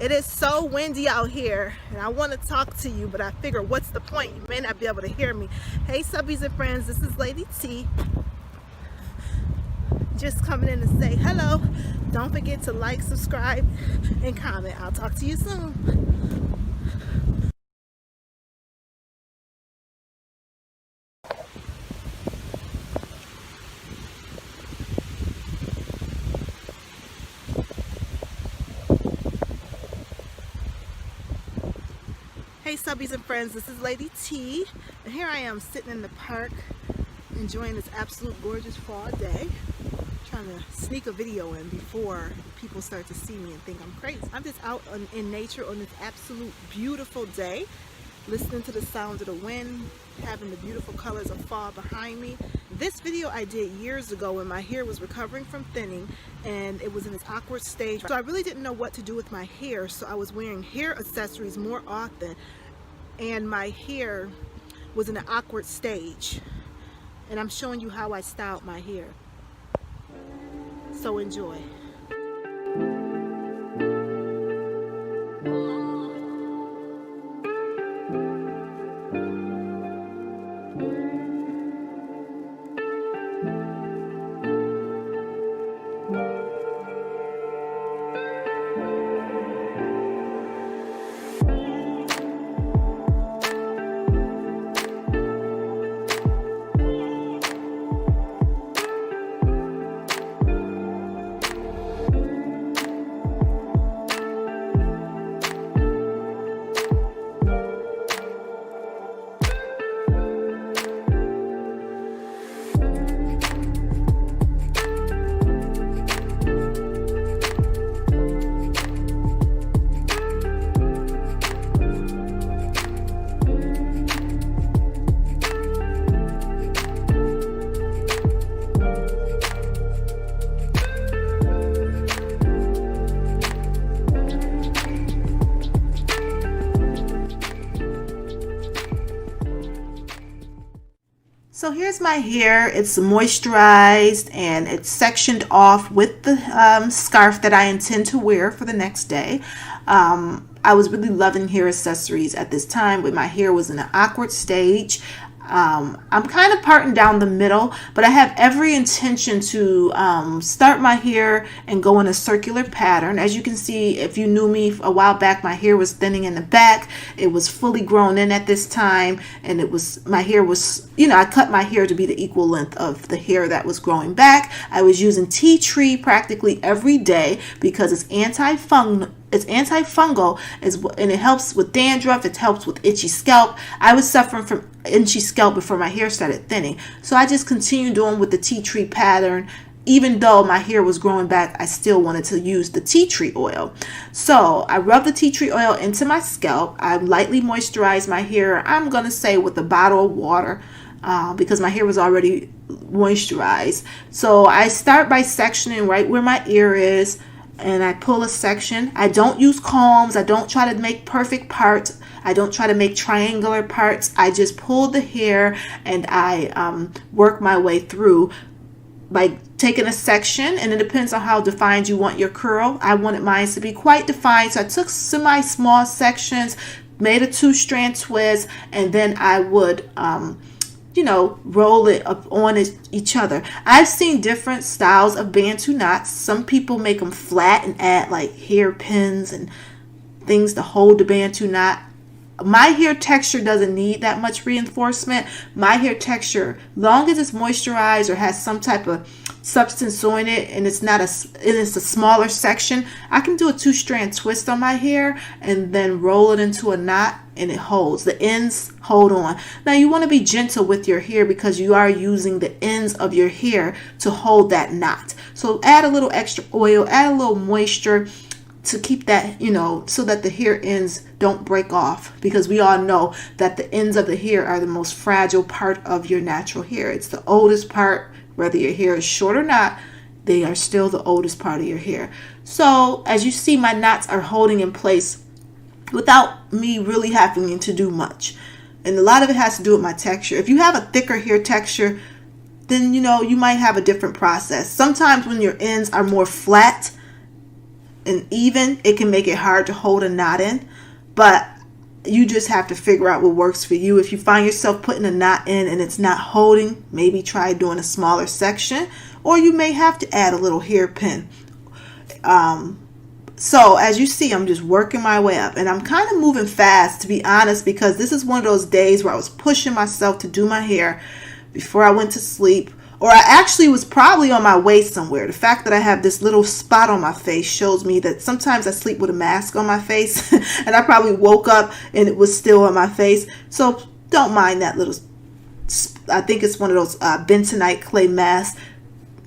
It is so windy out here and I want to talk to you, but I figure what's the point? You may not be able to hear me. Hey Subbies and Friends, this is Lady T. Just coming in to say hello. Don't forget to like, subscribe, and comment. I'll talk to you soon. Hey Subbies and Friends, this is Lady T, and here I am sitting in the park enjoying this absolute gorgeous fall day, trying to sneak a video in before people start to see me and think I'm crazy. I'm just out in nature on this absolute beautiful day, listening to the sound of the wind, having the beautiful colors of fall behind me. This video I did years ago when my hair was recovering from thinning and it was in this awkward stage. So I really didn't know what to do with my hair, so I was wearing hair accessories more often and my hair was in an awkward stage. And I'm showing you how I styled my hair. So enjoy. So here's my hair. It's moisturized and it's sectioned off with the scarf that I intend to wear for the next day. I was really loving hair accessories at this time, but my hair was in an awkward stage. I'm kind of parting down the middle, but I have every intention to start my hair and go in a circular pattern. As you can see, if you knew me a while back, my hair was thinning in the back. It was fully grown in at this time, and my hair was, I cut my hair to be the equal length of the hair that was growing back. I was using tea tree practically every day because it's antifungal, and it helps with dandruff. It helps with itchy scalp. I was suffering from itchy scalp before my hair started thinning, so I just continued on with the tea tree pattern. Even though my hair was growing back, I still wanted to use the tea tree oil. So I rubbed the tea tree oil into my scalp. I lightly moisturized my hair, I'm gonna say with a bottle of water, because my hair was already moisturized. So I start by sectioning right where my ear is, and I pull a section. I don't use combs. I don't try to make perfect parts. I don't try to make triangular parts. I just pull the hair and I work my way through by taking a section, and it depends on how defined you want your curl. I wanted mine to be quite defined, so I took semi-small sections, made a 2-strand twist, and then I would roll it up on each other. I've seen different styles of Bantu knots. Some people make them flat and add like hairpins and things to hold the Bantu knot. My hair texture doesn't need that much reinforcement. My hair texture, long as it's moisturized or has some type of substance on it, and it's a smaller section, I can do a 2-strand twist on my hair and then roll it into a knot, and it holds. The ends hold on. Now you want to be gentle with your hair because you are using the ends of your hair to hold that knot. So add a little extra oil, add a little moisture to keep that, so that the hair ends don't break off, because we all know that the ends of the hair are the most fragile part of your natural hair. It's the oldest part. Whether your hair is short or not, they are still the oldest part of your hair. So as you see, my knots are holding in place without me really having to do much. And a lot of it has to do with my texture. If you have a thicker hair texture, then you might have a different process. Sometimes when your ends are more flat, and even, it can make it hard to hold a knot in. But you just have to figure out what works for you. If you find yourself putting a knot in and it's not holding, maybe try doing a smaller section, or you may have to add a little hairpin. So as you see, I'm just working my way up, and I'm kind of moving fast, to be honest, because this is one of those days where I was pushing myself to do my hair before I went to sleep. Or I actually was probably on my way somewhere. The fact that I have this little spot on my face shows me that sometimes I sleep with a mask on my face and I probably woke up and it was still on my face. So don't mind that little, I think it's one of those bentonite clay masks.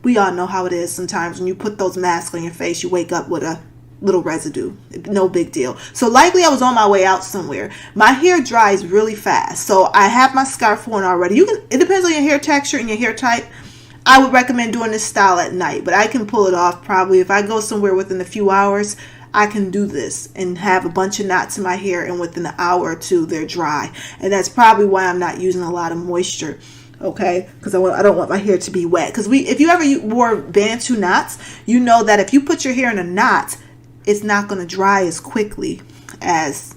We all know how it is sometimes when you put those masks on your face, you wake up with a little residue. No big deal. So likely I was on my way out somewhere. My hair dries really fast, so I have my scarf on already. It depends on your hair texture and your hair type. I would recommend doing this style at night, but I can pull it off probably if I go somewhere within a few hours. I can do this and have a bunch of knots in my hair, and within an hour or two they're dry. And that's probably why I'm not using a lot of moisture. Okay, because I don't want my hair to be wet. Because if you ever wore Bantu knots, you know that if you put your hair in a knot, it's not going to dry as quickly as,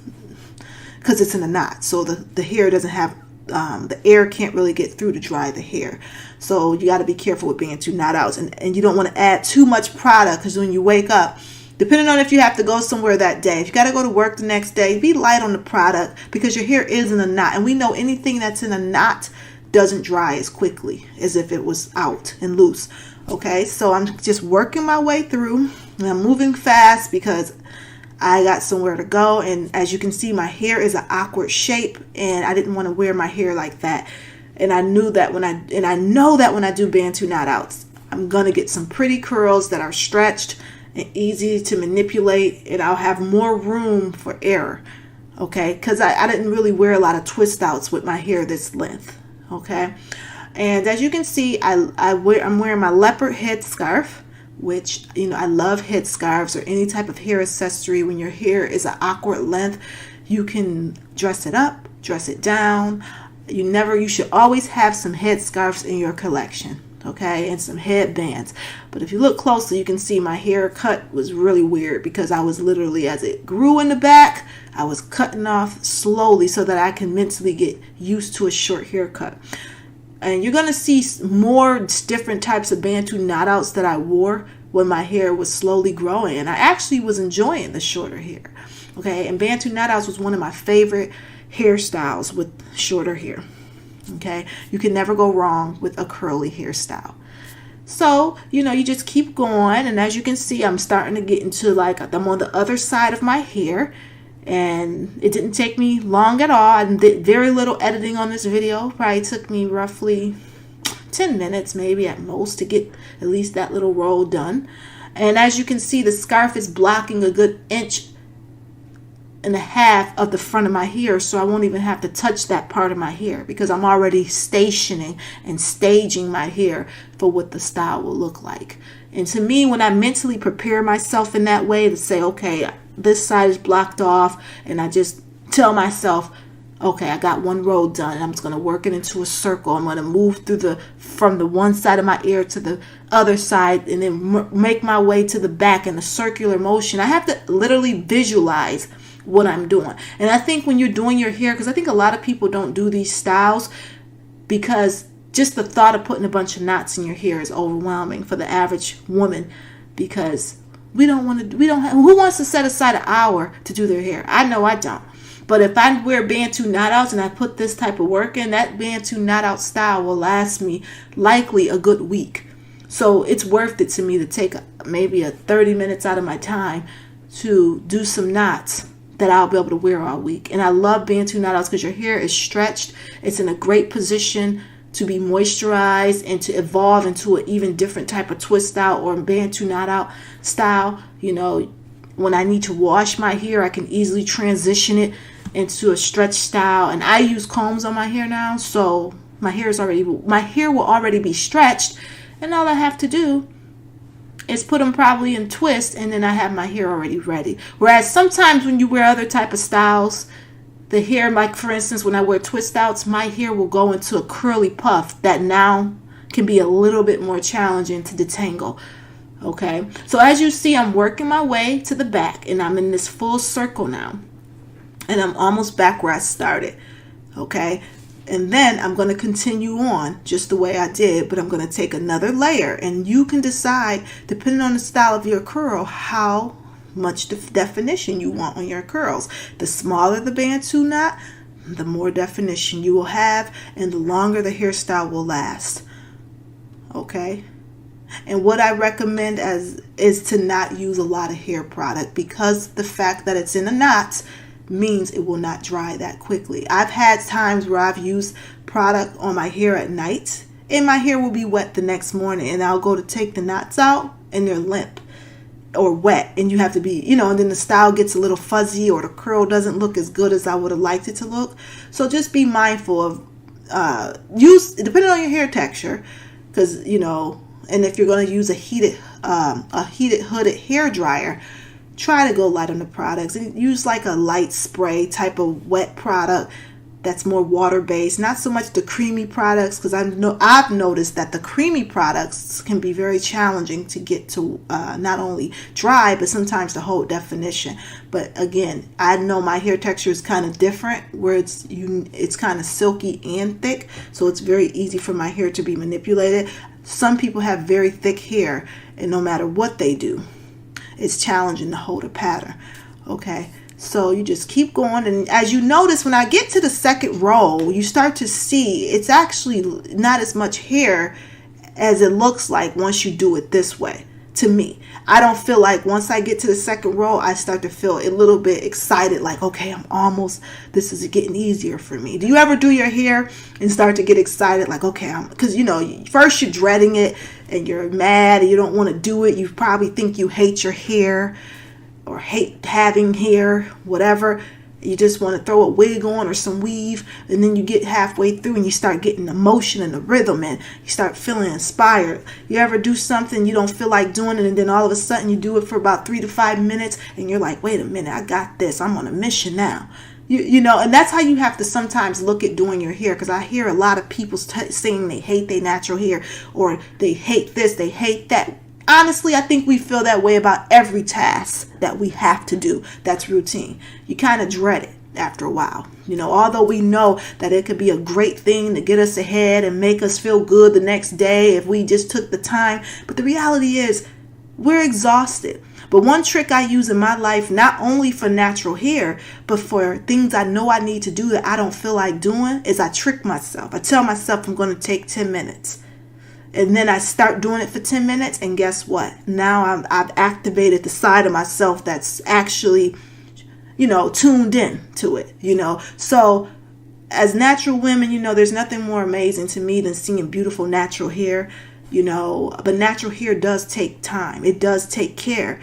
because it's in a knot. So the hair doesn't have, the air can't really get through to dry the hair. So you got to be careful with Bantu knot outs. And you don't want to add too much product, because when you wake up, depending on if you have to go somewhere that day, if you got to go to work the next day, be light on the product, because your hair is in a knot. And we know anything that's in a knot doesn't dry as quickly as if it was out and loose. Okay, so I'm just working my way through, and I'm moving fast because I got somewhere to go. And as you can see, my hair is an awkward shape, and I didn't want to wear my hair like that. And I know that when I do Bantu knot outs, I'm gonna get some pretty curls that are stretched and easy to manipulate, and I'll have more room for error. Okay, because I didn't really wear a lot of twist outs with my hair this length. Okay, and as you can see, I'm wearing my leopard head scarf, which, you know, I love head scarves or any type of hair accessory. When your hair is an awkward length, you can dress it up, dress it down. You should always have some head scarves in your collection, okay, and some headbands. But if you look closely, you can see my haircut was really weird, because I was literally, as it grew in the back, I was cutting off slowly so that I can mentally get used to a short haircut. And you're going to see more different types of Bantu knot outs that I wore when my hair was slowly growing. And I actually was enjoying the shorter hair. Okay, and Bantu knot outs was one of my favorite hairstyles with shorter hair. Okay, you can never go wrong with a curly hairstyle. So, you know, you just keep going. And as you can see, I'm starting to get into, like, I'm on the other side of my hair. And it didn't take me long at all. I did very little editing on this video. Probably took me roughly 10 minutes maybe at most to get at least that little roll done. And as you can see, the scarf is blocking a good 1.5 inches of the front of my hair, so I won't even have to touch that part of my hair, because I'm already stationing and staging my hair for what the style will look like. And to me, when I mentally prepare myself in that way to say, okay, this side is blocked off, and I just tell myself, okay, I got one row done, and I'm just going to work it into a circle. I'm going to move through from the one side of my ear to the other side, and then make my way to the back in a circular motion. I have to literally visualize what I'm doing. And I think when you're doing your hair, because I think a lot of people don't do these styles because just the thought of putting a bunch of knots in your hair is overwhelming for the average woman, because who wants to set aside an hour to do their hair? I know I don't. But if I wear Bantu knot outs and I put this type of work in, that Bantu knot out style will last me likely a good week. So it's worth it to me to take maybe 30 minutes out of my time to do some knots that I'll be able to wear all week. And I love Bantu knot outs because your hair is stretched. It's in a great position to be moisturized and to evolve into an even different type of twist out or Bantu knot out style. You know, when I need to wash my hair, I can easily transition it into a stretch style. And I use combs on my hair now, so my hair will already be stretched, and all I have to do is put them probably in twist, and then I have my hair already ready. Whereas sometimes when you wear other type of styles, the hair, like for instance, when I wear twist outs, my hair will go into a curly puff that now can be a little bit more challenging to detangle. Okay, so as you see, I'm working my way to the back, and I'm in this full circle now, and I'm almost back where I started. Okay, and then I'm going to continue on just the way I did, but I'm going to take another layer, and you can decide, depending on the style of your curl, how much definition you want on your curls. The smaller the Bantu knot, the more definition you will have, and the longer the hairstyle will last. Okay, and what I recommend is to not use a lot of hair product, because the fact that it's in the knots means it will not dry that quickly. I've had times where I've used product on my hair at night, and my hair will be wet the next morning, and I'll go to take the knots out and they're limp or wet, and you have to be, and then the style gets a little fuzzy, or the curl doesn't look as good as I would have liked it to look. So just be mindful of use, depending on your hair texture, because and if you're going to use a heated hooded hair dryer, try to go light on the products and use like a light spray type of wet product that's more water based, not so much the creamy products, because I've noticed that the creamy products can be very challenging to get to not only dry but sometimes to hold definition. But again, I know my hair texture is kind of different, where it's kind of silky and thick, so it's very easy for my hair to be manipulated. Some people have very thick hair, and no matter what they do, it's challenging to hold a pattern. Okay, so you just keep going, and as you notice, when I get to the second row, you start to see it's actually not as much hair as it looks like once you do it this way. To me, I don't feel like once I get to the second row, I start to feel a little bit excited, like, okay, this is getting easier for me. Do you ever do your hair and start to get excited, like, okay, because first you're dreading it and you're mad and you don't want to do it. You probably think you hate your hair or hate having hair, whatever. You just want to throw a wig on or some weave, and then you get halfway through and you start getting the motion and the rhythm, and you start feeling inspired. You ever do something you don't feel like doing it, and then all of a sudden you do it for about 3 to 5 minutes, and you're like, wait a minute, I got this. I'm on a mission now. And that's how you have to sometimes look at doing your hair, because I hear a lot of people saying they hate their natural hair, or they hate this, they hate that. Honestly, I think we feel that way about every task that we have to do that's routine. You kind of dread it after a while. Although we know that it could be a great thing to get us ahead and make us feel good the next day if we just took the time. But the reality is we're exhausted. But one trick I use in my life, not only for natural hair, but for things I know I need to do that I don't feel like doing, is I trick myself. I tell myself I'm going to take 10 minutes. And then I start doing it for 10 minutes, and guess what? Now I've activated the side of myself that's actually, tuned in to it, So as natural women, there's nothing more amazing to me than seeing beautiful natural hair, But natural hair does take time. It does take care,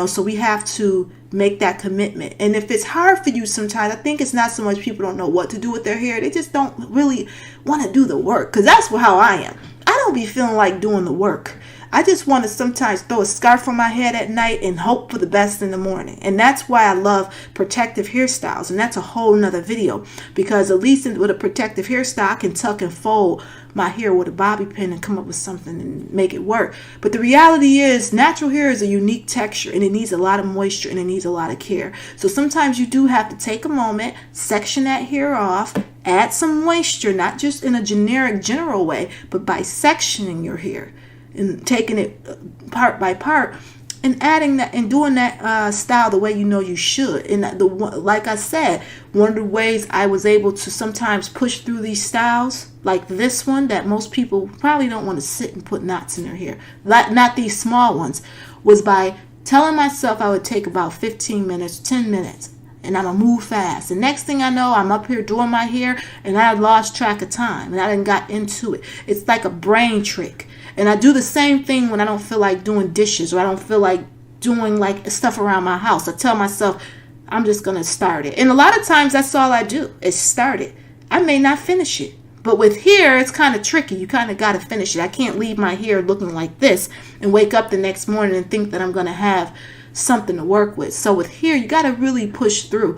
So we have to make that commitment. And if it's hard for you sometimes, I think it's not so much people don't know what to do with their hair. They just don't really want to do the work, because that's how I am. I don't be feeling like doing the work. I just want to sometimes throw a scarf on my head at night and hope for the best in the morning. And that's why I love protective hairstyles. And that's a whole nother video, because at least with a protective hairstyle, I can tuck and fold my hair with a bobby pin and come up with something and make it work. But the reality is, natural hair is a unique texture, and it needs a lot of moisture, and it needs a lot of care. So sometimes you do have to take a moment, section that hair off, add some moisture, not just in a general way, but by sectioning your hair and taking it part by part and adding that and doing that style the way you should. And like I said, one of the ways I was able to sometimes push through these styles, like this one that most people probably don't want to sit and put knots in their hair, not these small ones, was by telling myself I would take about 15 minutes, 10 minutes, and I'm going to move fast. The next thing I know, I'm up here doing my hair, and I lost track of time, and I didn't got into it. It's like a brain trick. And I do the same thing when I don't feel like doing dishes, or I don't feel like doing like stuff around my house. I tell myself, I'm just going to start it. And a lot of times that's all I do is start it. I may not finish it. But with hair, it's kind of tricky. You kind of got to finish it. I can't leave my hair looking like this and wake up the next morning and think that I'm going to have something to work with. So with hair, you got to really push through.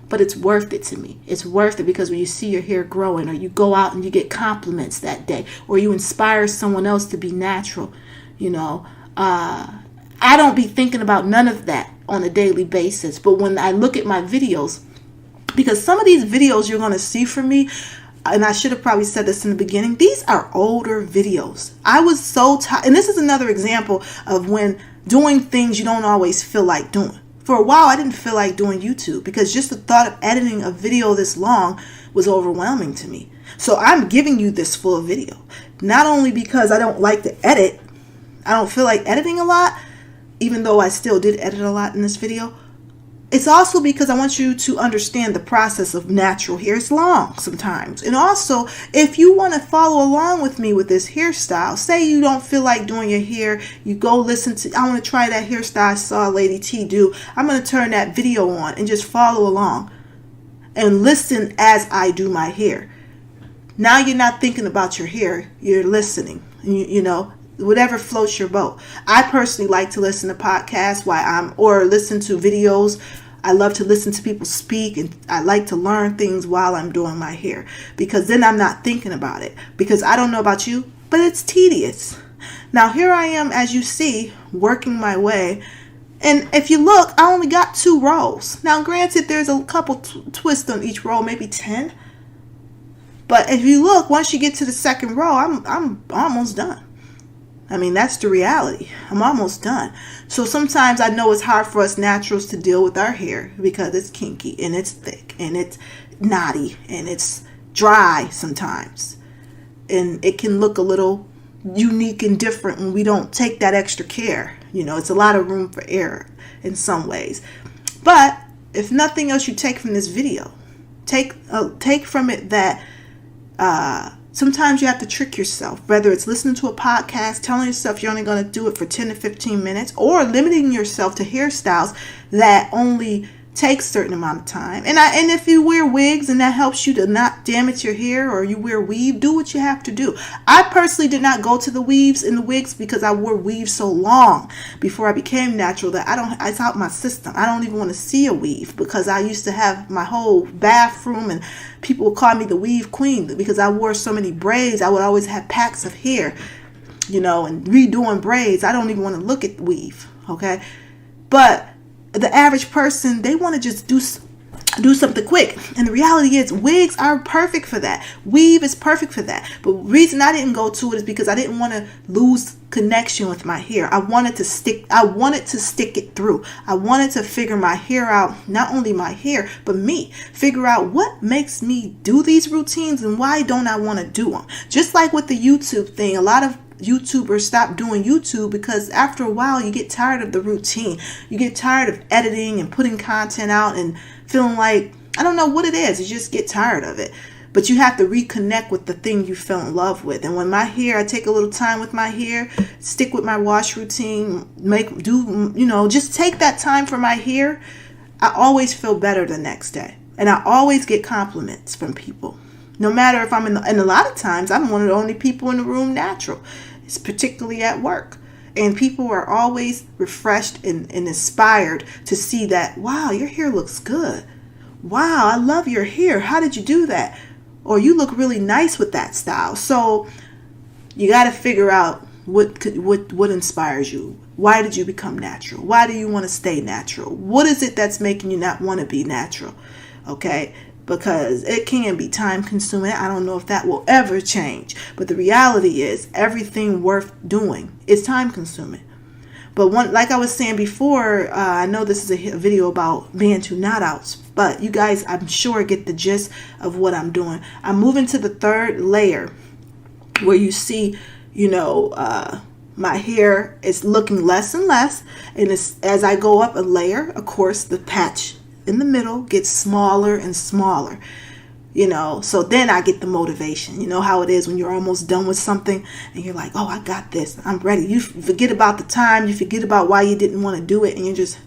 But it's worth it to me. It's worth it because when you see your hair growing, or you go out and you get compliments that day, or you inspire someone else to be natural, I don't be thinking about none of that on a daily basis. But when I look at my videos, because some of these videos you're going to see from me, and I should have probably said this in the beginning, these are older videos. I was so tired. And this is another example of when doing things you don't always feel like doing. For a while, I didn't feel like doing YouTube because just the thought of editing a video this long was overwhelming to me. So I'm giving you this full video. Not only because I don't like to edit, I don't feel like editing a lot, even though I still did edit a lot in this video. It's also because I want you to understand the process of natural hair. It's long sometimes. And also, if you want to follow along with me with this hairstyle, say you don't feel like doing your hair, you go listen to, I want to try that hairstyle I saw Lady T do. I'm going to turn that video on and just follow along and listen as I do my hair. Now you're not thinking about your hair, you're listening, you know, whatever floats your boat. I personally like to listen to podcasts or listen to videos. I love to listen to people speak, and I like to learn things while I'm doing my hair because then I'm not thinking about it, because I don't know about you, but it's tedious. Now here I am, as you see, working my way. And if you look, I only got 2 rows. Now granted, there's a couple twists on each row, maybe 10. But if you look, once you get to the second row, I'm almost done. I mean, that's the reality. I'm almost done. So sometimes I know it's hard for us naturals to deal with our hair because it's kinky and it's thick and it's knotty and it's dry sometimes. And it can look a little unique and different when we don't take that extra care. You know, it's a lot of room for error in some ways. But if nothing else you take from this video, take from it that sometimes you have to trick yourself, whether it's listening to a podcast, telling yourself you're only going to do it for 10 to 15 minutes, or limiting yourself to hairstyles that only take certain amount of time. And if you wear wigs and that helps you to not damage your hair, or you wear weave, do what you have to do. I personally did not go to the weaves and the wigs because I wore weaves so long before I became natural that it's out my system. I don't even want to see a weave because I used to have my whole bathroom and people would call me the weave queen because I wore so many braids. I would always have packs of hair, you know, and redoing braids. I don't even want to look at weave, okay? But the average person, they want to just do something quick. And the reality is wigs are perfect for that. Weave is perfect for that. But the reason I didn't go to it is because I didn't want to lose connection with my hair. I wanted to stick it through. I wanted to figure my hair out, not only my hair, but me. Figure out what makes me do these routines and why don't I want to do them. Just like with the YouTube thing, a lot of YouTubers stop doing YouTube because after a while you get tired of the routine. You get tired of editing and putting content out and feeling like, I don't know what it is, you just get tired of it. But you have to reconnect with the thing you fell in love with. And when my hair, I take a little time with my hair, stick with my wash routine, just take that time for my hair. I always feel better the next day. And I always get compliments from people. No matter if I'm and a lot of times I'm one of the only people in the room natural. It's particularly at work. And people are always refreshed and inspired to see that, wow, your hair looks good. Wow, I love your hair. How did you do that? Or you look really nice with that style. So you got to figure out what inspires you. Why did you become natural? Why do you want to stay natural? What is it that's making you not want to be natural? Okay? Because it can be time consuming. I don't know if that will ever change. But the reality is everything worth doing is time consuming. But like I was saying before, I know this is a video about Bantu Knots, but you guys, I'm sure, get the gist of what I'm doing. I'm moving to the third layer where you see, my hair is looking less and less. And as I go up a layer, of course, the patch in the middle gets smaller and smaller, so then I get the motivation. You know how it is when you're almost done with something and you're like, oh, I got this, I'm ready. You forget about the time, you forget about why you didn't want to do it, and you're just,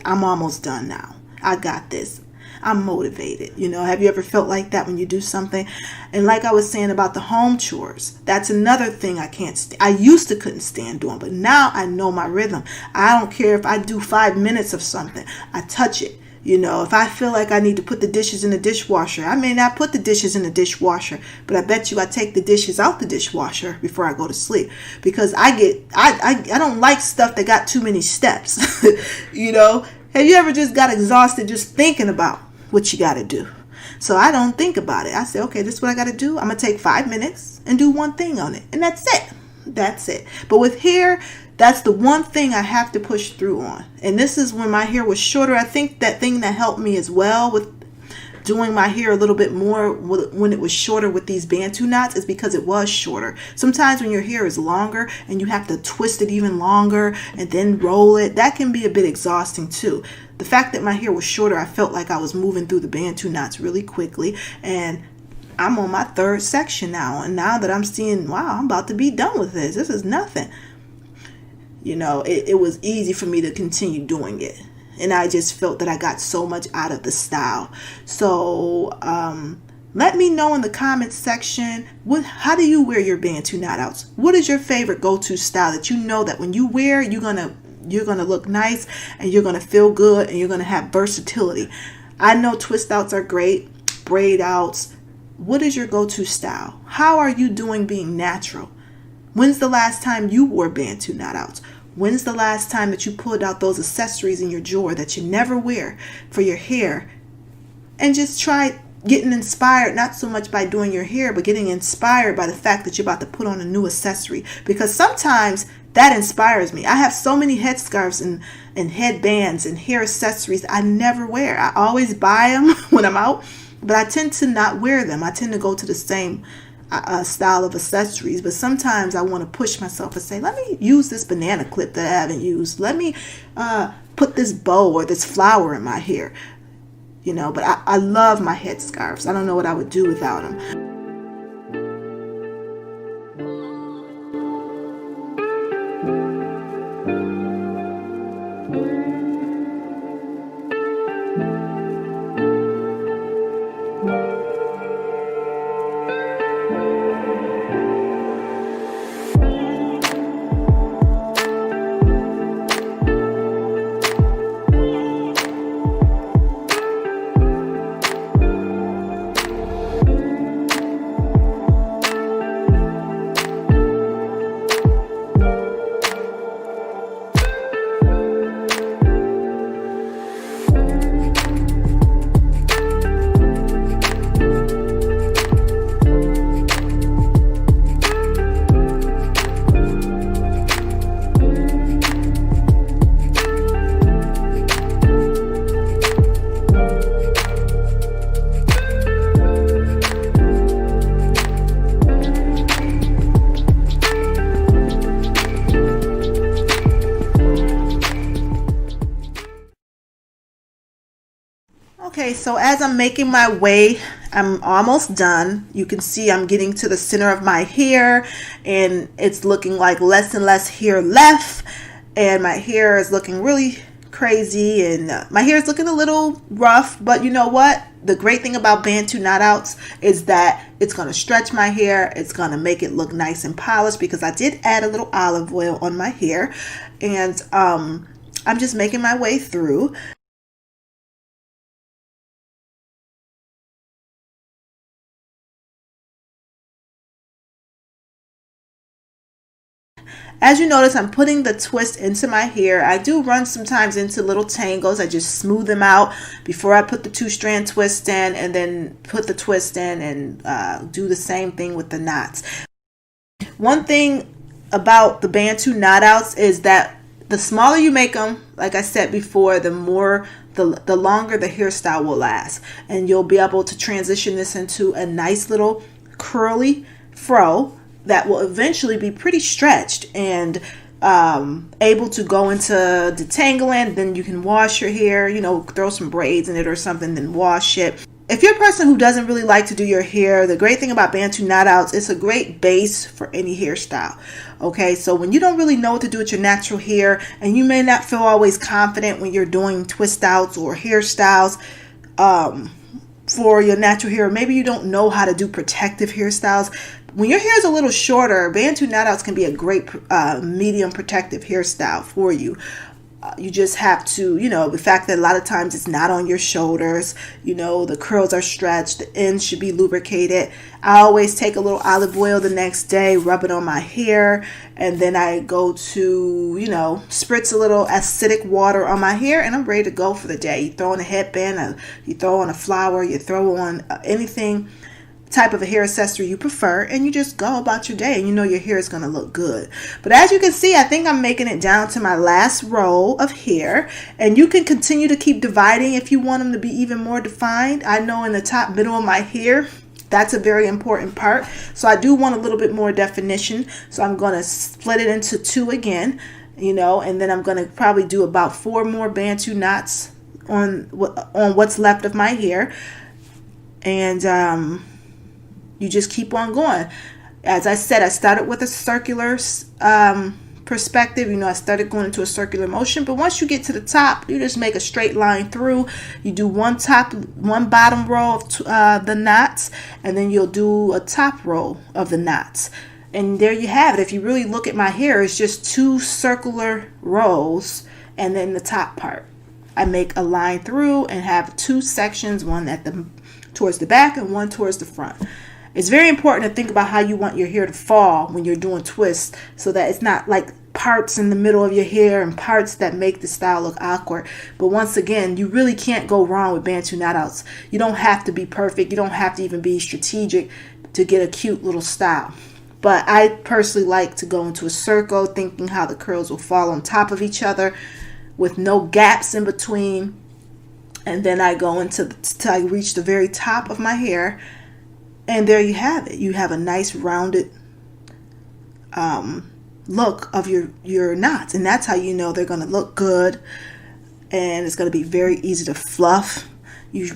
I'm almost done now, I got this, I'm motivated. Have you ever felt like that when you do something? And like I was saying about the home chores, that's another thing I used to couldn't stand doing, but now I know my rhythm. I don't care if I do 5 minutes of something, I touch it. You know, if I feel like I need to put the dishes in the dishwasher, I may not put the dishes in the dishwasher, but I bet you I take the dishes out the dishwasher before I go to sleep, because I don't like stuff that got too many steps. You know, have you ever just got exhausted just thinking about what you got to do? So I don't think about it. I say, okay, this is what I got to do. I'm going to take 5 minutes and do one thing on it. And that's it. That's it. But with hair, that's the one thing I have to push through on. And this is when my hair was shorter. I think that thing that helped me as well with doing my hair a little bit more when it was shorter with these Bantu knots is because it was shorter. Sometimes when your hair is longer and you have to twist it even longer and then roll it, that can be a bit exhausting too. The fact that my hair was shorter, I felt like I was moving through the Bantu knots really quickly, and I'm on my 3rd section now. And now that I'm seeing, wow, I'm about to be done with this. This is nothing. You know, it was easy for me to continue doing it. And I just felt that I got so much out of the style. So let me know in the comments section, how do you wear your Bantu knot outs? What is your favorite go-to style that you know that when you wear, you're gonna look nice and you're gonna feel good and you're gonna have versatility? I know twist outs are great, braid outs. What is your go-to style? How are you doing being natural? When's the last time you wore Bantu knot outs? When's the last time that you pulled out those accessories in your drawer that you never wear for your hair, and just try getting inspired, not so much by doing your hair, but getting inspired by the fact that you're about to put on a new accessory? Because sometimes that inspires me. I have so many headscarves and headbands and hair accessories I never wear. I always buy them when I'm out, but I tend to not wear them. I tend to go to the same style of accessories, but sometimes I want to push myself and say, let me use this banana clip that I haven't used. Let me put this bow or this flower in my hair. You know, but I love my headscarves. I don't know what I would do without them. Okay, so as I'm making my way, I'm almost done. You can see I'm getting to the center of my hair, and it's looking like less and less hair left, and my hair is looking really crazy, and my hair is looking a little rough. But you know what? The great thing about Bantu knot outs is that it's going to stretch my hair. It's going to make it look nice and polished, because I did add a little olive oil on my hair, and I'm just making my way through. As you notice, I'm putting the twist into my hair. I do run sometimes into little tangles. I just smooth them out before I put the 2-strand twist in, and then put the twist in and do the same thing with the knots. One thing about the Bantu knot outs is that the smaller you make them, like I said before, the longer the hairstyle will last. And you'll be able to transition this into a nice little curly fro that will eventually be pretty stretched and able to go into detangling. Then you can wash your hair, you know, throw some braids in it or something, then wash it. If you're a person who doesn't really like to do your hair, the great thing about Bantu knot outs, it's a great base for any hairstyle. Okay, so when you don't really know what to do with your natural hair, and you may not feel always confident when you're doing twist outs or hairstyles for your natural hair, maybe you don't know how to do protective hairstyles. When your hair is a little shorter, Bantu knot outs can be a great medium protective hairstyle for you. You just have to, the fact that a lot of times it's not on your shoulders, the curls are stretched, the ends should be lubricated. I always take a little olive oil the next day, rub it on my hair, and then I go to, spritz a little acidic water on my hair, and I'm ready to go for the day. You throw on a headband, you throw on a flower, you throw on anything type of a hair accessory you prefer, and you just go about your day, and your hair is going to look good. But as you can see, I think I'm making it down to my last row of hair, and you can continue to keep dividing if you want them to be even more defined. I know in the top middle of my hair, that's a very important part, so I do want a little bit more definition, so I'm going to split it into 2 again, and then I'm going to probably do about 4 more Bantu knots on what's left of my hair, and you just keep on going. As I said, I started with a circular perspective. I started going into a circular motion. But once you get to the top, you just make a straight line through. You do one bottom row of the knots, and then you'll do a top row of the knots. And there you have it. If you really look at my hair, it's just 2 circular rows, and then the top part. I make a line through and have 2 sections, one towards the back and one towards the front. It's very important to think about how you want your hair to fall when you're doing twists, so that it's not like parts in the middle of your hair and parts that make the style look awkward. But once again, you really can't go wrong with Bantu knot outs. You don't have to be perfect. You don't have to even be strategic to get a cute little style. But I personally like to go into a circle, thinking how the curls will fall on top of each other with no gaps in between. And then I go till I reach the very top of my hair. And there you have it. You have a nice rounded look of your knots. And that's how you know they're going to look good. And it's going to be very easy to fluff. You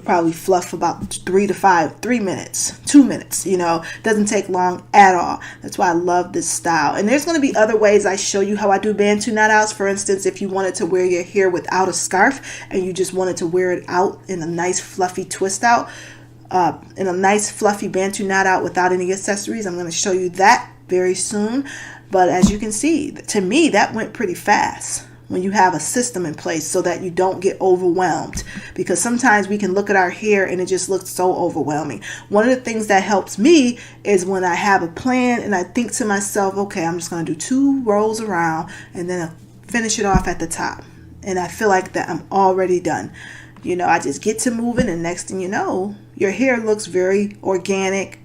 probably fluff about 3 minutes, 2 minutes, doesn't take long at all. That's why I love this style. And there's going to be other ways I show you how I do Bantu knot outs. For instance, if you wanted to wear your hair without a scarf and you just wanted to wear it out in a nice fluffy twist out, in a nice fluffy Bantu knot out without any accessories, I'm going to show you that very soon. But as you can see, to me, that went pretty fast when you have a system in place so that you don't get overwhelmed, because sometimes we can look at our hair and it just looks so overwhelming. One of the things that helps me is when I have a plan and I think to myself, okay, I'm just going to do 2 rows around and then I'll finish it off at the top, and I feel like that I'm already done. I just get to moving, and next thing you know, your hair looks very organic,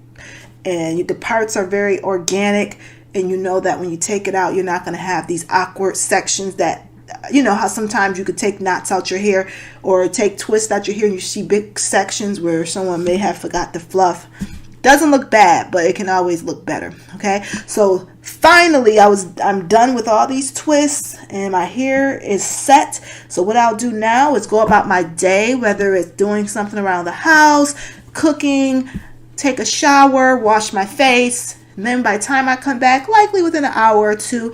and the parts are very organic, and you know that when you take it out, you're not going to have these awkward sections that, how sometimes you could take knots out your hair or take twists out your hair and you see big sections where someone may have forgot to fluff. Doesn't look bad, but it can always look better. Okay, so finally I'm done with all these twists and my hair is set. So what I'll do now is go about my day, whether it's doing something around the house, cooking, take a shower, wash my face, and then by the time I come back, likely within an hour or 2,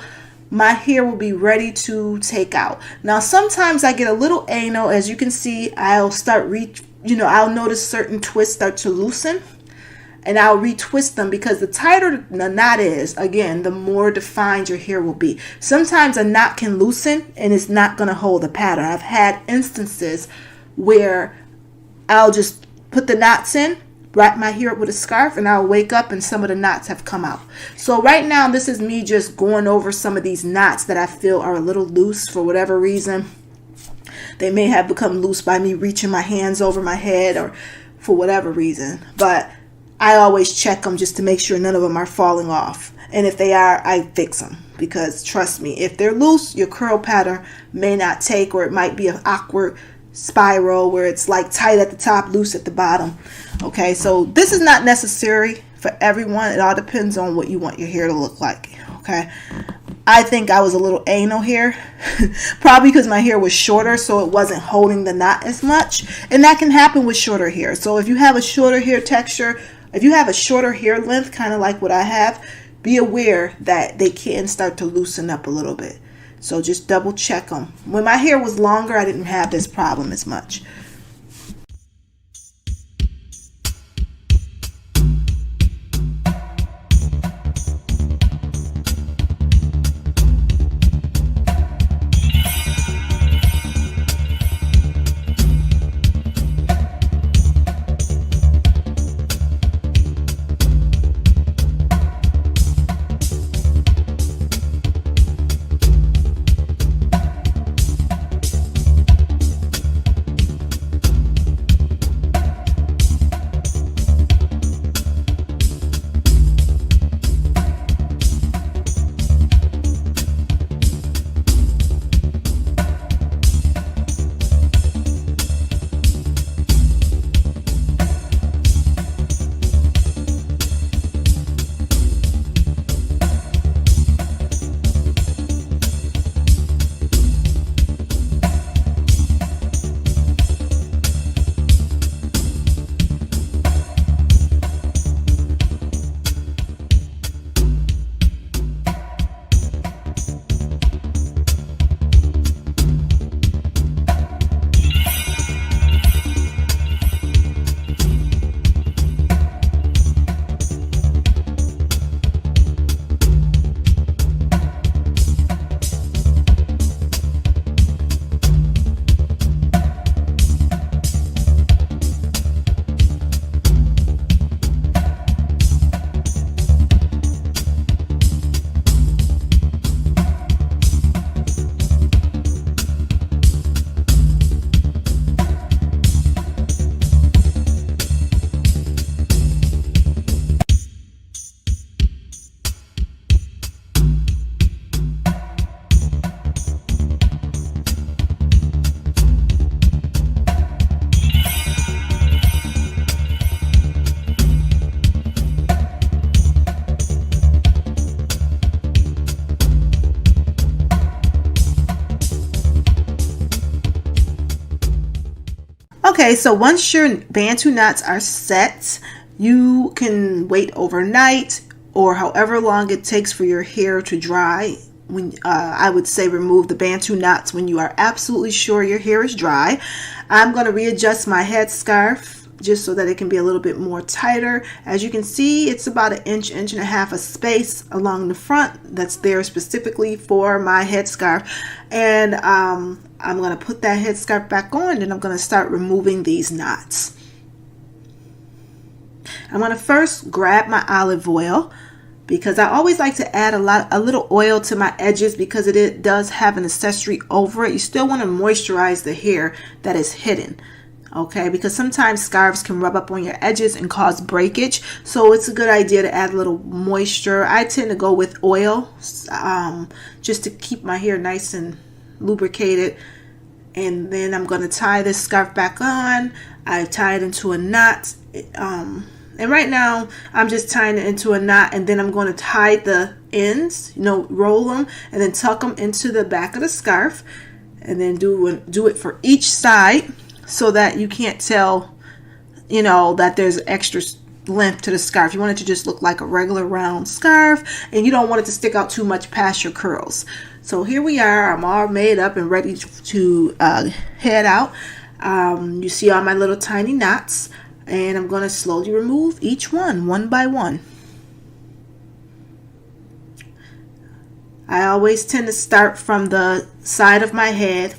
my hair will be ready to take out. Now sometimes I get a little anal. As you can see, I'll start I'll notice certain twists start to loosen, and I'll retwist them, because the tighter the knot is, again, the more defined your hair will be. Sometimes a knot can loosen and it's not going to hold the pattern. I've had instances where I'll just put the knots in, wrap my hair up with a scarf, and I'll wake up and some of the knots have come out. So right now, this is me just going over some of these knots that I feel are a little loose for whatever reason. They may have become loose by me reaching my hands over my head or for whatever reason. But I always check them just to make sure none of them are falling off. And if they are, I fix them. Because trust me, if they're loose, your curl pattern may not take, or it might be an awkward spiral where it's like tight at the top, loose at the bottom. Okay, so this is not necessary for everyone. It all depends on what you want your hair to look like. Okay, I think I was a little anal here, probably because my hair was shorter, so it wasn't holding the knot as much. And that can happen with shorter hair. So if you have a shorter hair texture, if you have a shorter hair length, kind of like what I have, be aware that they can start to loosen up a little bit. So just double check them. When my hair was longer, I didn't have this problem as much. Okay, so once your Bantu knots are set, you can wait overnight or however long it takes for your hair to dry. When I would say remove the Bantu knots when you are absolutely sure your hair is dry. I'm going to readjust my headscarf just so that it can be a little bit more tighter. As you can see, it's about an inch and a half of space along the front that's there specifically for my headscarf. And I'm going to put that headscarf back on, and I'm going to start removing these knots. I'm going to first grab my olive oil, because I always like to add a little oil to my edges because it does have an accessory over it. You still want to moisturize the hair that is hidden. Okay, because sometimes scarves can rub up on your edges and cause breakage. So it's a good idea to add a little moisture. I tend to go with oil just to keep my hair nice and lubricated. And then I'm going to tie this scarf back on. I tie it into a knot. And right now I'm just tying it into a knot, and then I'm going to tie the ends, roll them and then tuck them into the back of the scarf, and then do it for each side, so that you can't tell, that there's extra length to the scarf. You want it to just look like a regular round scarf, and you don't want it to stick out too much past your curls. So here we are. I'm all made up and ready to head out. You see all my little tiny knots, and I'm going to slowly remove each one by one. I always tend to start from the side of my head,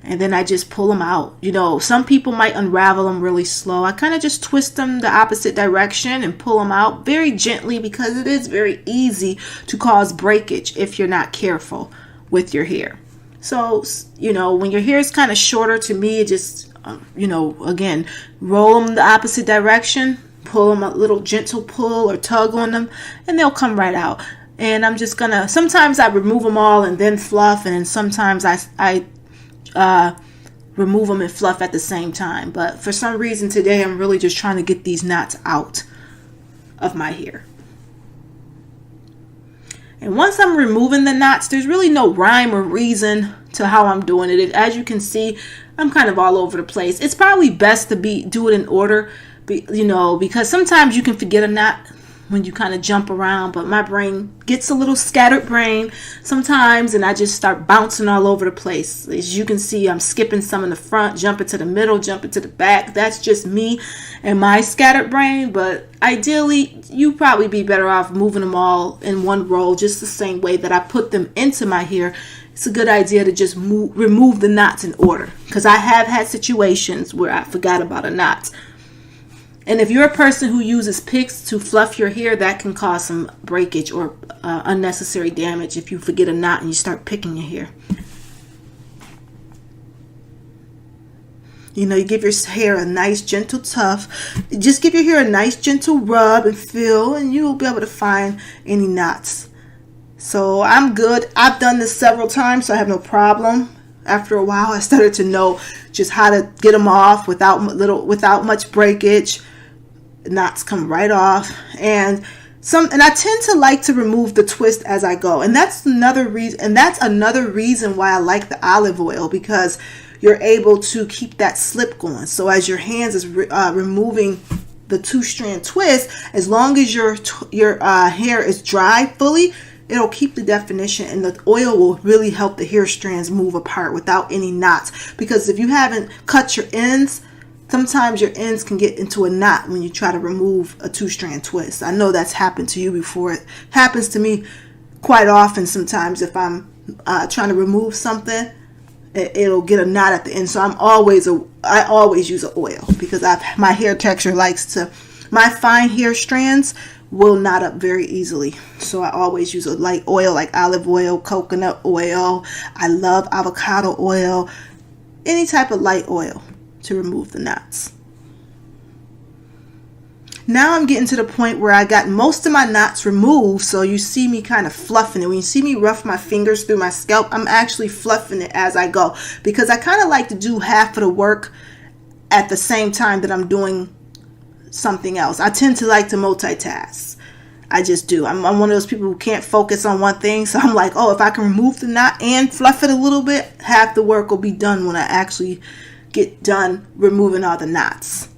and then I just pull them out. Some people might unravel them really slow. I kind of just twist them the opposite direction and pull them out very gently, because it is very easy to cause breakage if you're not careful with your hair. So, when your hair is kind of shorter, to me, it just, again, roll them the opposite direction, pull them a little gentle pull or tug on them, and they'll come right out. And I'm just gonna, sometimes I remove them all and then fluff, and then sometimes I remove them and fluff at the same time. But for some reason today, I'm really just trying to get these knots out of my hair. And once I'm removing the knots, there's really no rhyme or reason to how I'm doing it. As you can see, I'm kind of all over the place. It's probably best to do it in order, because sometimes you can forget a knot when you kind of jump around, but my brain gets a little scattered brain sometimes, and I just start bouncing all over the place. As you can see, I'm skipping some in the front, jumping to the middle, jumping to the back. That's just me and my scattered brain, but ideally, you probably be better off moving them all in one roll, just the same way that I put them into my hair. It's a good idea to just remove the knots in order, because I have had situations where I forgot about a knot. And if you're a person who uses picks to fluff your hair, that can cause some breakage or unnecessary damage if you forget a knot and you start picking your hair. You give your hair a nice gentle tuff. Just give your hair a nice gentle rub and feel, and you'll be able to find any knots. So I'm good. I've done this several times, so I have no problem. After a while, I started to know just how to get them off without much breakage. Knots come right off, and I tend to like to remove the twist as I go, and that's another reason why I like the olive oil, because you're able to keep that slip going. So as your hands is removing the 2-strand twist, as long as your hair is dry fully, it'll keep the definition, and the oil will really help the hair strands move apart without any knots. Because if you haven't cut your ends, sometimes your ends can get into a knot when you try to remove a 2-strand twist. I know that's happened to you before. It happens to me quite often sometimes. If I'm trying to remove something, it'll get a knot at the end. So I always use an oil, because my hair texture my fine hair strands will knot up very easily. So I always use a light oil like olive oil, coconut oil. I love avocado oil, any type of light oil to remove the knots. Now I'm getting to the point where I got most of my knots removed, so you see me kind of fluffing it. When you see me rough my fingers through my scalp, I'm actually fluffing it as I go, because I kind of like to do half of the work at the same time that I'm doing something else. I tend to like to multitask. I just do. I'm one of those people who can't focus on one thing, so I'm like, if I can remove the knot and fluff it a little bit, half the work will be done when I actually get done removing all the knots.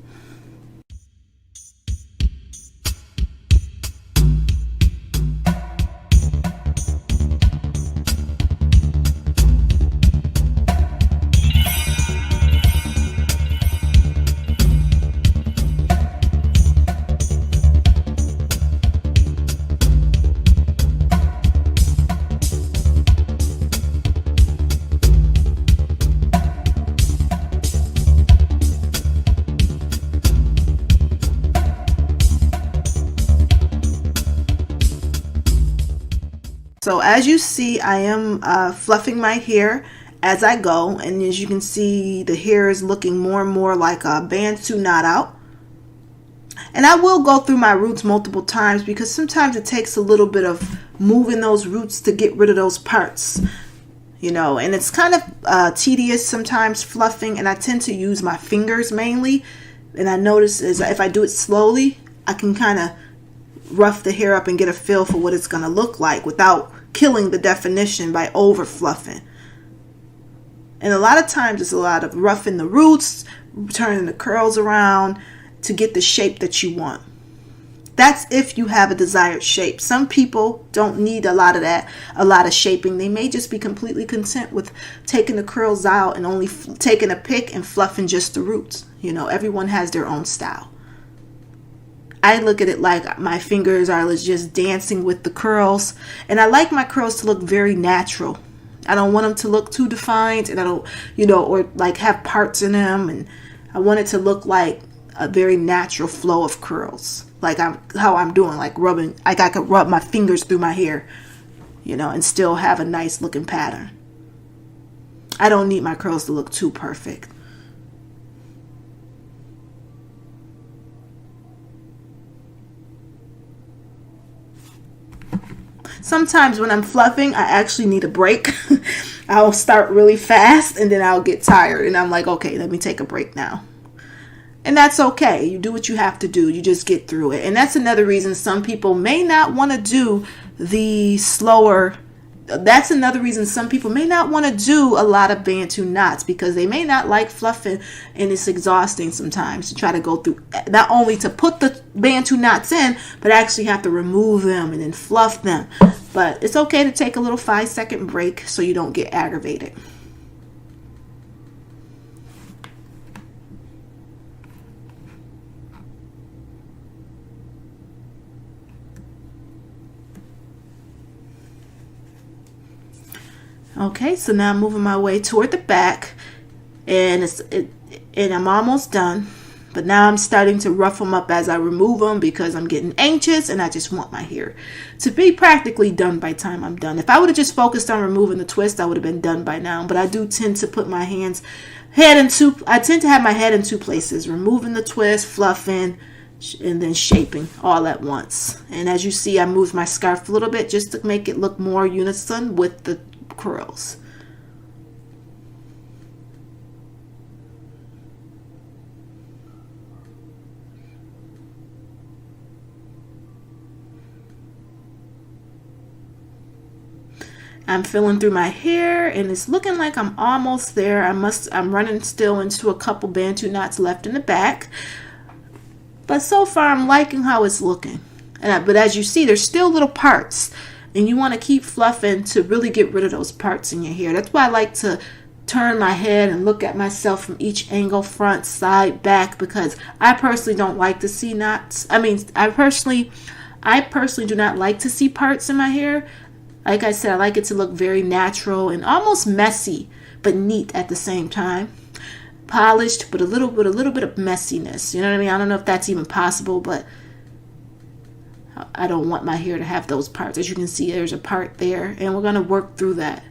So as you see, I am fluffing my hair as I go, and as you can see, the hair is looking more and more like a Bantu knot out. And I will go through my roots multiple times because sometimes it takes a little bit of moving those roots to get rid of those parts, you know, and it's kind of tedious sometimes fluffing, and I tend to use my fingers mainly. And I notice is if I do it slowly, I can kind of rough the hair up and get a feel for what it's going to look like without killing the definition by over fluffing. And a lot of times it's a lot of roughing the roots, turning the curls around to get the shape that you want. That's if you have a desired shape. Some people don't need a lot of that, a lot of shaping. They may just be completely content with taking the curls out and only taking a pick and fluffing just the roots. You know, everyone has their own style. I look at it like my fingers are just dancing with the curls, and I like my curls to look very natural. I don't want them to look too defined, and I don't, you know, or like have parts in them, and I want it to look like a very natural flow of curls, like how I'm doing, like rubbing, like I could rub my fingers through my hair, you know, and still have a nice looking pattern. I don't need my curls to look too perfect. Sometimes when I'm fluffing, I actually need a break. I'll start really fast and then I'll get tired. And I'm like, okay, let me take a break now. And that's okay. You do what you have to do. You just get through it. And that's another reason some people may not want to do the slower. That's another reason some people may not want to do a lot of Bantu knots, because they may not like fluffing, and it's exhausting sometimes to try to go through, not only to put the Bantu knots in, but actually have to remove them and then fluff them. But it's okay to take a little 5-second break so you don't get aggravated. Okay, so now I'm moving my way toward the back, and and I'm almost done. But now I'm starting to rough them up as I remove them because I'm getting anxious and I just want my hair to be practically done by the time I'm done. If I would have just focused on removing the twist, I would have been done by now. But I do tend to put my I tend to have my head in two places, removing the twist, fluffing, and then shaping all at once. And as you see, I moved my scarf a little bit just to make it look more unison with the curls. I'm feeling through my hair and it's looking like I'm almost there. I'm running still into a couple Bantu knots left in the back. But so far I'm liking how it's looking. But as you see, there's still little parts. And you want to keep fluffing to really get rid of those parts in your hair. That's why I like to turn my head and look at myself from each angle, front, side, back, because I personally don't like to see knots. I personally do not like to see parts in my hair. Like I said, I like it to look very natural and almost messy, but neat at the same time. Polished, but a little bit of messiness. You know what I mean? I don't know if that's even possible, but I don't want my hair to have those parts. As you can see, there's a part there, and we're going to work through that.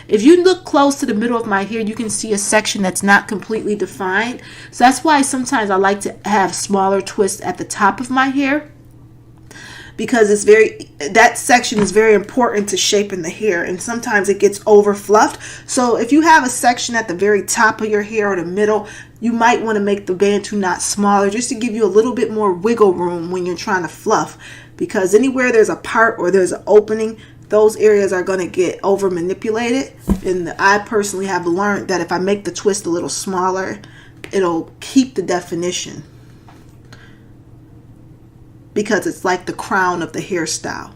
If you look close to the middle of my hair, you can see a section that's not completely defined. So that's why sometimes I like to have smaller twists at the top of my hair, because that section is very important to shaping the hair, and sometimes it gets over fluffed. So if you have a section at the very top of your hair or the middle, you might want to make the Bantu knot smaller just to give you a little bit more wiggle room when you're trying to fluff, because anywhere there's a part or there's an opening, those areas are going to get over manipulated. And I personally have learned that if I make the twist a little smaller, it'll keep the definition, because it's like the crown of the hairstyle.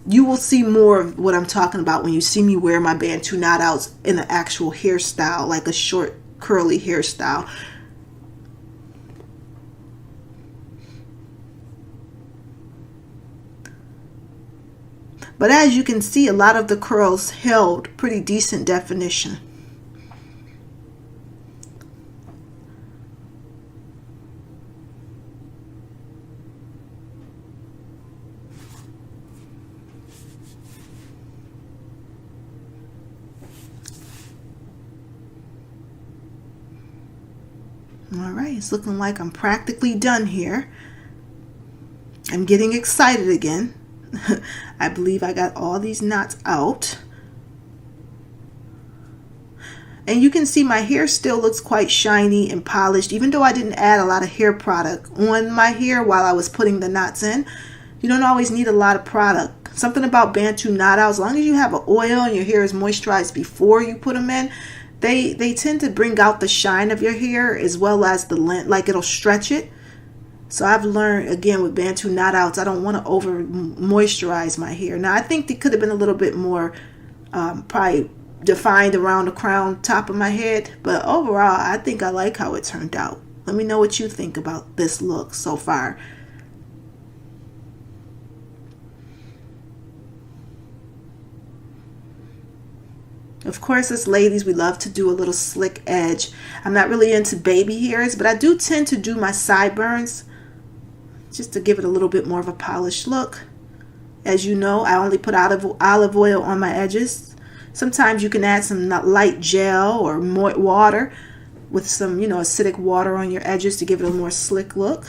You will see more of what I'm talking about when you see me wear my Bantu knot outs in an actual hairstyle, like a short curly hairstyle. But as you can see, a lot of the curls held pretty decent definition. All right, it's looking like I'm practically done here. I'm getting excited again. I believe I got all these knots out. And you can see my hair still looks quite shiny and polished, even though I didn't add a lot of hair product on my hair while I was putting the knots in. You don't always need a lot of product. Something about Bantu knot out, as long as you have an oil and your hair is moisturized before you put them in, they tend to bring out the shine of your hair as well as the length, like it'll stretch it. So I've learned, again, with Bantu knot outs, I don't want to over moisturize my hair. Now, I think it could have been a little bit more probably defined around the crown top of my head. But overall, I think I like how it turned out. Let me know what you think about this look so far. Of course, as ladies, we love to do a little slick edge. I'm not really into baby hairs, but I do tend to do my sideburns just to give it a little bit more of a polished look. As you know, I only put olive oil on my edges. Sometimes you can add some light gel or more water with some, acidic water on your edges to give it a more slick look.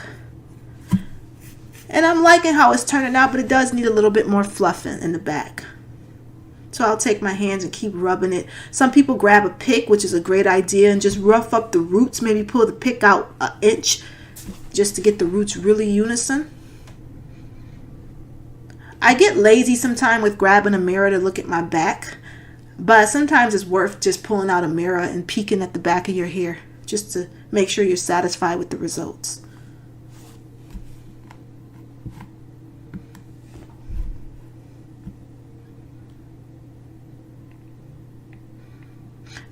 And I'm liking how it's turning out, but it does need a little bit more fluffing in the back. So I'll take my hands and keep rubbing it. Some people grab a pick, which is a great idea, and just rough up the roots. Maybe pull the pick out an inch just to get the roots really unison. I get lazy sometimes with grabbing a mirror to look at my back, but sometimes it's worth just pulling out a mirror and peeking at the back of your hair just to make sure you're satisfied with the results.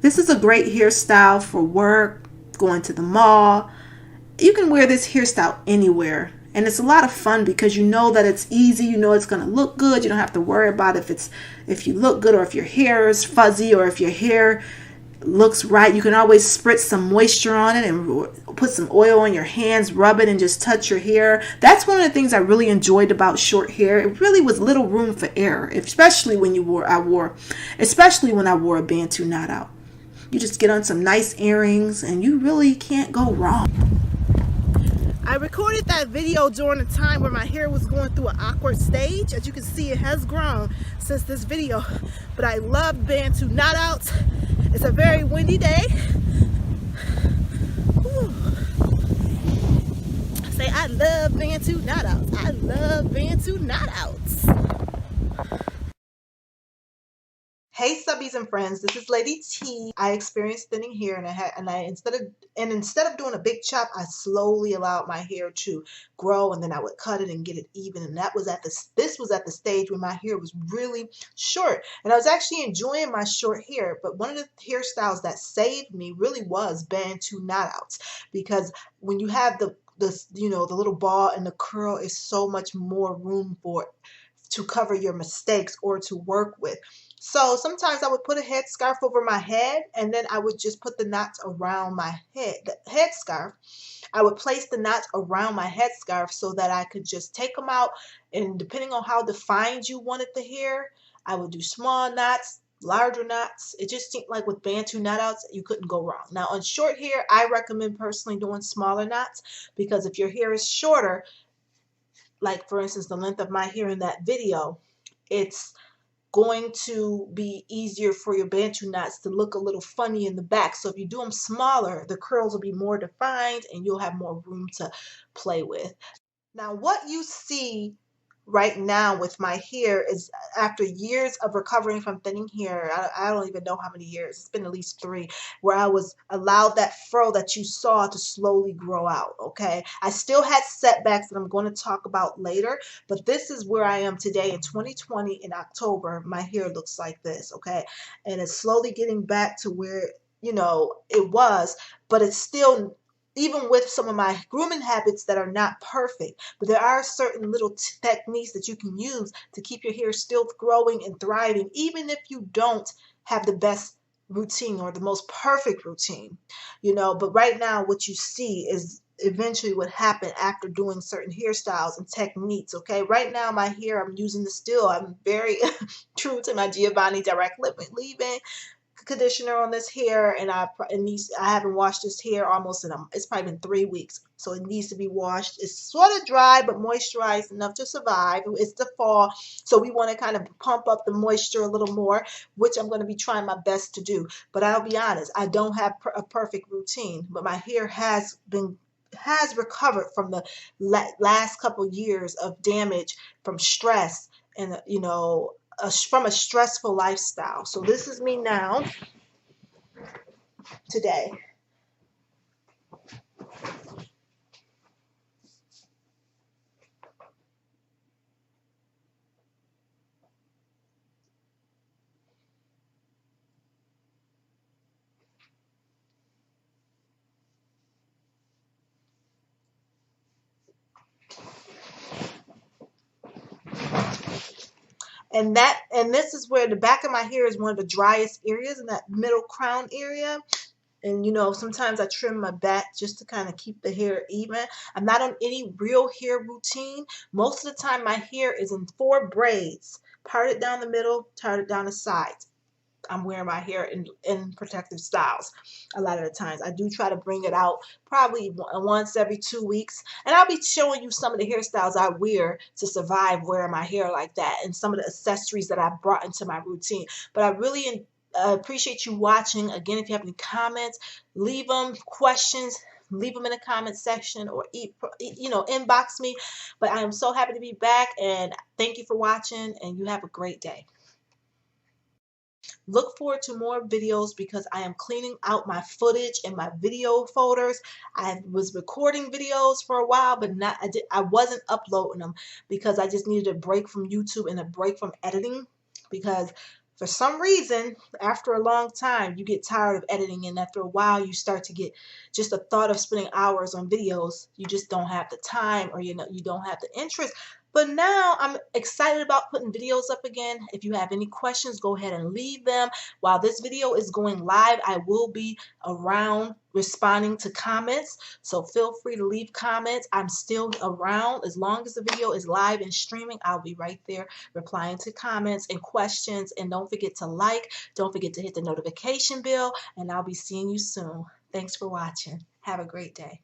This is a great hairstyle for work, going to the mall. You can wear this hairstyle anywhere, and it's a lot of fun because you know that it's easy. You know it's going to look good. You don't have to worry about if you look good or if your hair is fuzzy or if your hair looks right. You can always spritz some moisture on it and put some oil on your hands, rub it, and just touch your hair. That's one of the things I really enjoyed about short hair. It really was little room for error, especially when I wore a Bantu knot out. You just get on some nice earrings and you really can't go wrong. I recorded that video during a time where my hair was going through an awkward stage. As you can see, it has grown since this video. But I love Bantu knot outs. It's a very windy day. Whew. Say, I love Bantu knot outs. I love Bantu knot outs. Hey subbies and friends, this is Lady T. I experienced thinning hair and instead of doing a big chop, I slowly allowed my hair to grow, and then I would cut it and get it even. And this was at the stage when my hair was really short, and I was actually enjoying my short hair. But one of the hairstyles that saved me really was Bantu knot outs, because when you have the little ball and the curl, is so much more room to cover your mistakes or to work with. So sometimes I would put a headscarf over my head, and then I would just put the knots around my head. The headscarf, I would place the knots around my headscarf so that I could just take them out, and depending on how defined you wanted the hair, I would do small knots, larger knots. It just seemed like with Bantu knot outs, you couldn't go wrong. Now on short hair, I recommend personally doing smaller knots, because if your hair is shorter, like for instance the length of my hair in that video, it's going to be easier for your Bantu knots to look a little funny in the back. So if you do them smaller, the curls will be more defined and you'll have more room to play with. Now what you see right now with my hair is after years of recovering from thinning hair. I don't even know how many years. It's been at least 3, where I was allowed that fro that you saw to slowly grow out. Okay. I still had setbacks that I'm going to talk about later, but this is where I am today in 2020 in October. My hair looks like this. Okay. And it's slowly getting back to where, it was, but it's still, even with some of my grooming habits that are not perfect, but there are certain little techniques that you can use to keep your hair still growing and thriving, even if you don't have the best routine or the most perfect routine, But right now, what you see is eventually what happened after doing certain hairstyles and techniques. Okay, right now my hair, I'm using the still, I'm very true to my Giovanni direct leave-in conditioner on this hair, and I haven't washed this hair almost it's probably been 3 weeks, so it needs to be washed. It's sort of dry but moisturized enough to survive. It's the fall, so we want to kind of pump up the moisture a little more, which I'm going to be trying my best to do. But I'll be honest, I don't have a perfect routine, but my hair has recovered from the last couple years of damage from stress and from a stressful lifestyle. So this is me now today. And this is where the back of my hair is one of the driest areas, in that middle crown area. And sometimes I trim my back just to kind of keep the hair even. I'm not on any real hair routine. Most of the time my hair is in 4 braids, parted down the middle, parted down the sides. I'm wearing my hair in protective styles a lot of the times. I do try to bring it out probably once every 2 weeks. And I'll be showing you some of the hairstyles I wear to survive wearing my hair like that, and some of the accessories that I brought into my routine. But I really appreciate you watching. Again, if you have any comments, leave them, questions, leave them in the comment section, or inbox me. But I am so happy to be back, and thank you for watching, and you have a great day. Look forward to more videos because I am cleaning out my footage and my video folders. I was recording videos for a while, but I wasn't uploading them because I just needed a break from YouTube and a break from editing, because for some reason, after a long time, you get tired of editing, and after a while, you start to get just the thought of spending hours on videos. You just don't have the time, or you don't have the interest. But now I'm excited about putting videos up again. If you have any questions, go ahead and leave them. While this video is going live, I will be around responding to comments. So feel free to leave comments. I'm still around. As long as the video is live and streaming, I'll be right there replying to comments and questions. And don't forget to like, don't forget to hit the notification bell, and I'll be seeing you soon. Thanks for watching. Have a great day.